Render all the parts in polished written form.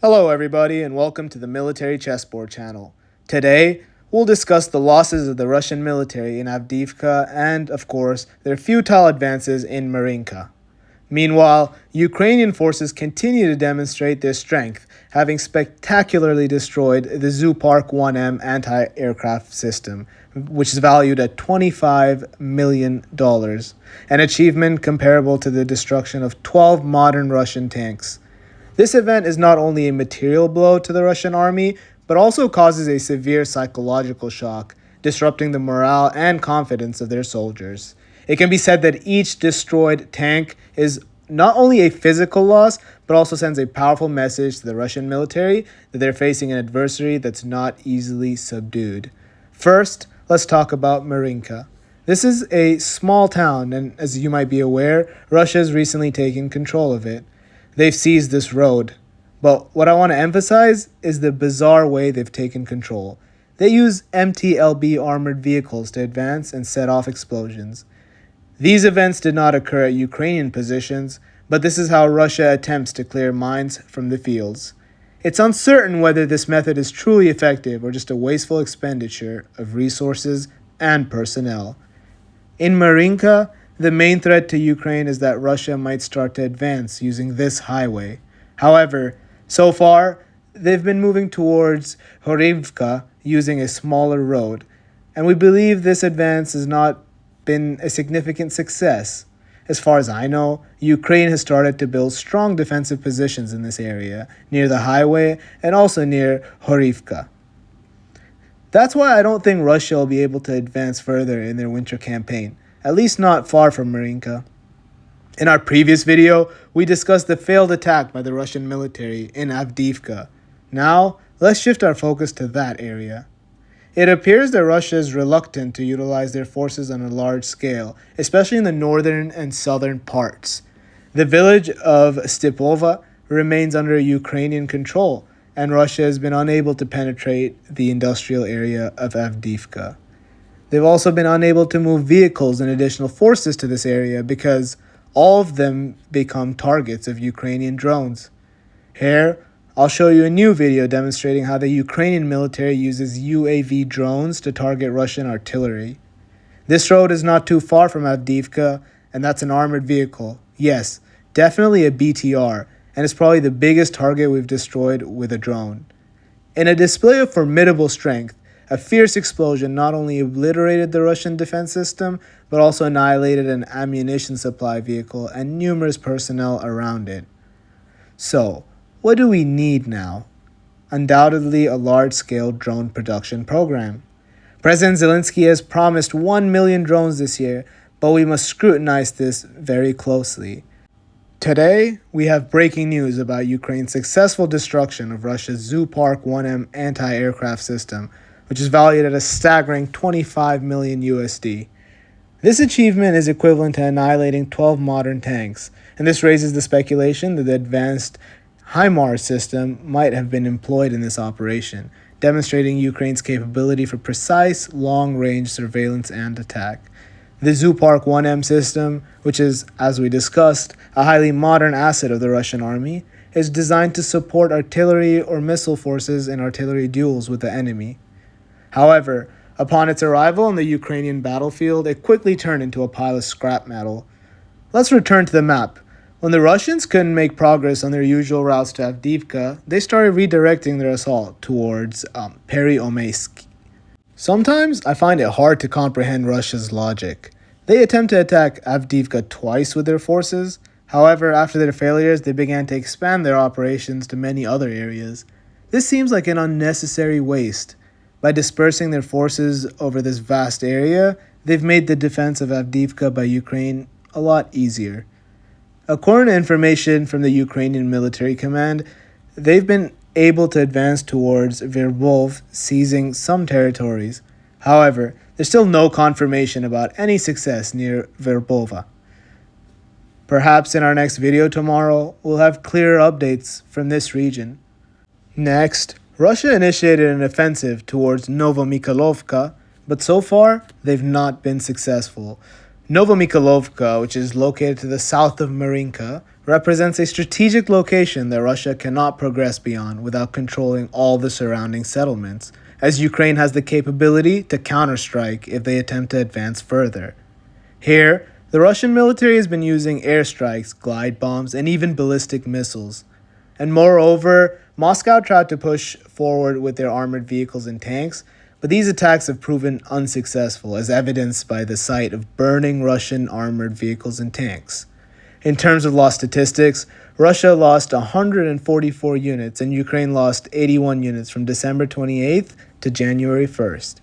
Hello everybody and welcome to the Military Chessboard channel. Today, we'll discuss the losses of the Russian military in Avdiivka and, of course, their futile advances in Marinka. Meanwhile, Ukrainian forces continue to demonstrate their strength, having spectacularly destroyed the Zoopark 1M anti-aircraft system, which is valued at $25 million, an achievement comparable to the destruction of 12 modern Russian tanks. This event is not only a material blow to the Russian army, but also causes a severe psychological shock, disrupting the morale and confidence of their soldiers. It can be said that each destroyed tank is not only a physical loss, but also sends a powerful message to the Russian military that they're facing an adversary that's not easily subdued. First, let's talk about Marinka. This is a small town, and as you might be aware, Russia has recently taken control of it. They've seized this road. But what I want to emphasize is the bizarre way they've taken control. They use MTLB armored vehicles to advance and set off explosions. These events did not occur at Ukrainian positions, but this is how Russia attempts to clear mines from the fields. It's uncertain whether this method is truly effective or just a wasteful expenditure of resources and personnel. In Marinka, the main threat to Ukraine is that Russia might start to advance using this highway. However, so far, they've been moving towards Avdiivka using a smaller road, and we believe this advance has not been a significant success. As far as I know, Ukraine has started to build strong defensive positions in this area, near the highway and also near Avdiivka. That's why I don't think Russia will be able to advance further in their winter campaign, at least not far from Marinka. In our previous video, we discussed the failed attack by the Russian military in Avdiivka. Now, let's shift our focus to that area. It appears that Russia is reluctant to utilize their forces on a large scale, especially in the northern and southern parts. The village of Stepova remains under Ukrainian control, and Russia has been unable to penetrate the industrial area of Avdiivka. They've also been unable to move vehicles and additional forces to this area because all of them become targets of Ukrainian drones. Here, I'll show you a new video demonstrating how the Ukrainian military uses UAV drones to target Russian artillery. This road is not too far from Avdiivka, and that's an armored vehicle. Yes, definitely a BTR, and it's probably the biggest target we've destroyed with a drone. In a display of formidable strength, a fierce explosion not only obliterated the Russian defense system, but also annihilated an ammunition supply vehicle and numerous personnel around it. So, what do we need now? Undoubtedly a large-scale drone production program. President Zelensky has promised 1 million drones this year, but we must scrutinize this very closely. Today, we have breaking news about Ukraine's successful destruction of Russia's Zoopark 1M anti-aircraft system, which is valued at a staggering 25 million USD. This achievement is equivalent to annihilating 12 modern tanks, and this raises the speculation that the advanced HIMARS system might have been employed in this operation, demonstrating Ukraine's capability for precise, long-range surveillance and attack. The Zoopark 1M system, which is, as we discussed, a highly modern asset of the Russian army, is designed to support artillery or missile forces in artillery duels with the enemy. However, upon its arrival on the Ukrainian battlefield, it quickly turned into a pile of scrap metal. Let's return to the map. When the Russians couldn't make progress on their usual routes to Avdiivka, they started redirecting their assault towards Pereomeysk. Sometimes I find it hard to comprehend Russia's logic. They attempt to attack Avdiivka twice with their forces. However, after their failures, they began to expand their operations to many other areas. This seems like an unnecessary waste. By dispersing their forces over this vast area, they've made the defense of Avdiivka by Ukraine a lot easier. According to information from the Ukrainian military command, they've been able to advance towards Verbov, seizing some territories. However, there's still no confirmation about any success near Verbova. Perhaps in our next video tomorrow, we'll have clearer updates from this region. Next, Russia initiated an offensive towards Novomikhalovka, but so far, they've not been successful. Novomikhalovka, which is located to the south of Marinka, represents a strategic location that Russia cannot progress beyond without controlling all the surrounding settlements, as Ukraine has the capability to counterstrike if they attempt to advance further. Here, the Russian military has been using airstrikes, glide bombs, and even ballistic missiles. And moreover, Moscow tried to push forward with their armored vehicles and tanks, but these attacks have proven unsuccessful, as evidenced by the sight of burning Russian armored vehicles and tanks. In terms of lost statistics, Russia lost 144 units and Ukraine lost 81 units from December 28th to January 1st.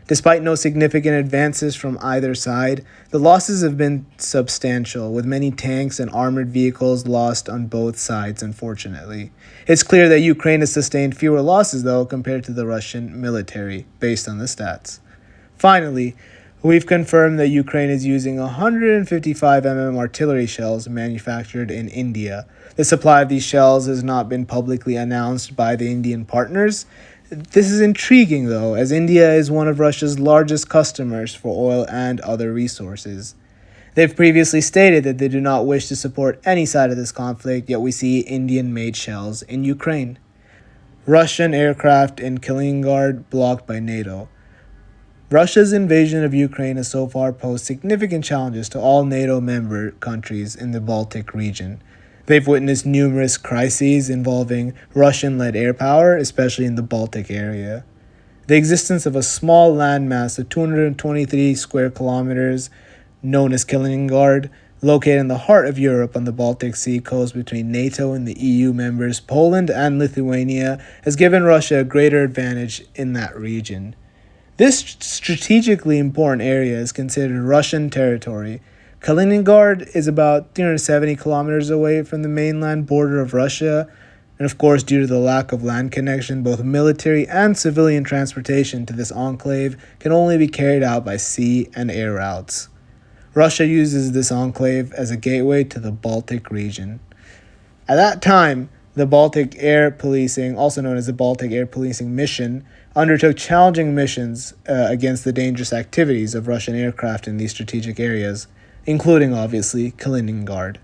Despite no significant advances from either side, the losses have been substantial, with many tanks and armored vehicles lost on both sides, unfortunately. It's clear that Ukraine has sustained fewer losses, though, compared to the Russian military, based on the stats. Finally, we've confirmed that Ukraine is using 155mm artillery shells manufactured in India. The supply of these shells has not been publicly announced by the Indian partners. This is intriguing, though, as India is one of Russia's largest customers for oil and other resources. They've previously stated that they do not wish to support any side of this conflict, yet we see Indian-made shells in Ukraine. Russian aircraft in Kaliningrad blocked by NATO. Russia's invasion of Ukraine has so far posed significant challenges to all NATO member countries in the Baltic region. They've witnessed numerous crises involving Russian-led air power, especially in the Baltic area. The existence of a small landmass of 223 square kilometers, known as Kaliningrad, located in the heart of Europe on the Baltic Sea coast between NATO and the EU members Poland and Lithuania, has given Russia a greater advantage in that region. This strategically important area is considered Russian territory. Kaliningrad is about 370 kilometers away from the mainland border of Russia, and of course, due to the lack of land connection, both military and civilian transportation to this enclave can only be carried out by sea and air routes. Russia uses this enclave as a gateway to the Baltic region. At that time, the Baltic Air Policing, also known as the Baltic Air Policing Mission, undertook challenging missions against the dangerous activities of Russian aircraft in these strategic areas, including, obviously, Kaliningrad.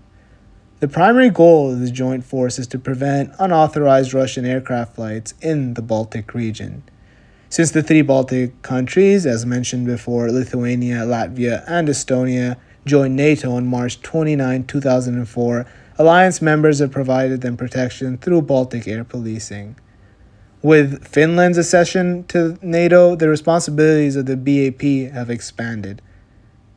The primary goal of the joint force is to prevent unauthorized Russian aircraft flights in the Baltic region. Since the three Baltic countries, as mentioned before, Lithuania, Latvia, and Estonia, joined NATO on March 29, 2004, alliance members have provided them protection through Baltic air policing. With Finland's accession to NATO, the responsibilities of the BAP have expanded.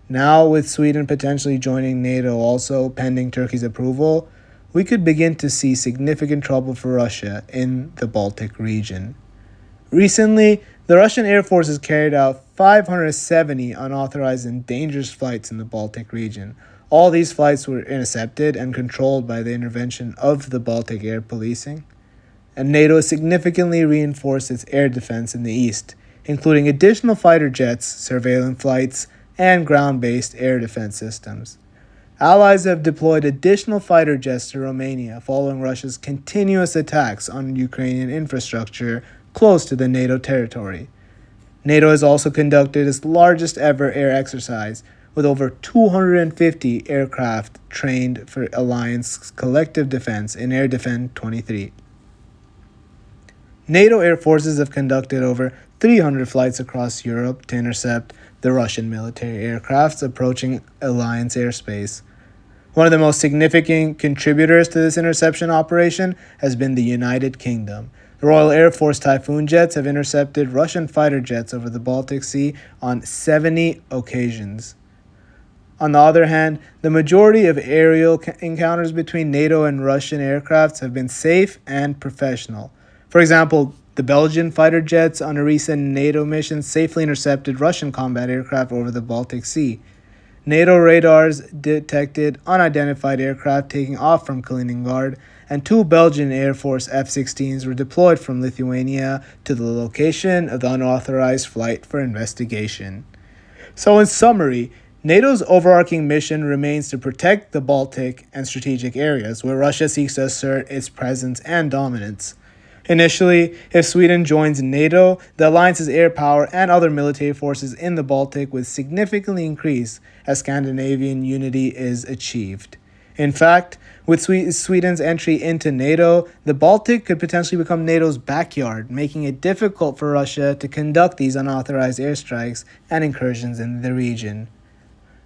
Now, with Sweden potentially joining NATO also pending Turkey's approval, we could begin to see significant trouble for Russia in the Baltic region. Recently, the Russian Air Force has carried out 570 unauthorized and dangerous flights in the Baltic region. All these flights were intercepted and controlled by the intervention of the Baltic air policing. And NATO has significantly reinforced its air defense in the east, including additional fighter jets, surveillance flights, and ground-based air defense systems. Allies have deployed additional fighter jets to Romania following Russia's continuous attacks on Ukrainian infrastructure close to the NATO territory. NATO has also conducted its largest ever air exercise, with over 250 aircraft trained for Alliance collective defense in Air Defense 23. NATO air forces have conducted over 300 flights across Europe to intercept the Russian military aircrafts approaching Alliance airspace. One of the most significant contributors to this interception operation has been the United Kingdom. The Royal Air Force Typhoon jets have intercepted Russian fighter jets over the Baltic Sea on 70 occasions. On the other hand, the majority of aerial encounters between NATO and Russian aircrafts have been safe and professional. For example, the Belgian fighter jets on a recent NATO mission safely intercepted Russian combat aircraft over the Baltic Sea. NATO radars detected unidentified aircraft taking off from Kaliningrad, and two Belgian Air Force F-16s were deployed from Lithuania to the location of the unauthorized flight for investigation. So in summary, NATO's overarching mission remains to protect the Baltic and strategic areas where Russia seeks to assert its presence and dominance. Initially, if Sweden joins NATO, the alliance's air power and other military forces in the Baltic would significantly increase as Scandinavian unity is achieved. In fact, with Sweden's entry into NATO, the Baltic could potentially become NATO's backyard, making it difficult for Russia to conduct these unauthorized airstrikes and incursions in the region.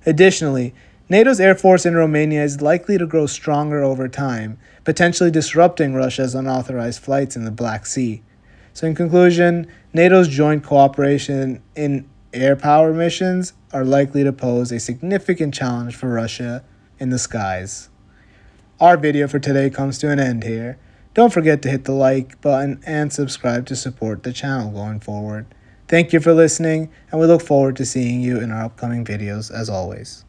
Additionally, NATO's air force in Romania is likely to grow stronger over time, potentially disrupting Russia's unauthorized flights in the Black Sea. So in conclusion, NATO's joint cooperation in air power missions are likely to pose a significant challenge for Russia in the skies. Our video for today comes to an end here. Don't forget to hit the like button and subscribe to support the channel going forward. Thank you for listening, and we look forward to seeing you in our upcoming videos as always.